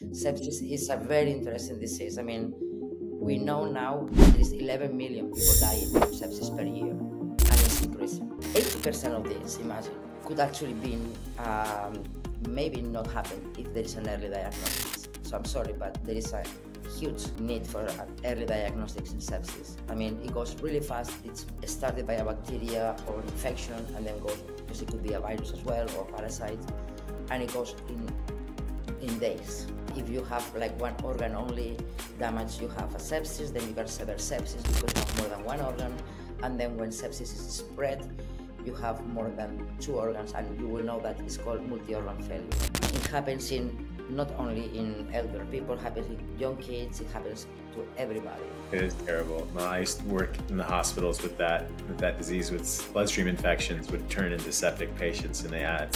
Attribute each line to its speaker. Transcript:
Speaker 1: Sepsis is a very interesting disease. I mean, we know now there is 11 million people dying from sepsis per year, and it's increasing. 80% of this, imagine, could actually be maybe not happen if there is an early diagnosis. So I'm sorry, but there is a huge need for early diagnostics in sepsis. I mean, it goes really fast. It's started by a bacteria or infection, and then goes, because it could be a virus as well or parasite, and it goes in days. If you have like one organ only damage, you have a sepsis, then you can sever sepsis because you have more than one organ, and then when sepsis is spread, you have more than two organs, and you will know that it's called multi-organ failure. It happens not only in elder people, it happens in young kids, it happens to everybody.
Speaker 2: It is terrible. I used to work in the hospitals with that disease, with bloodstream infections would turn into septic patients, and they had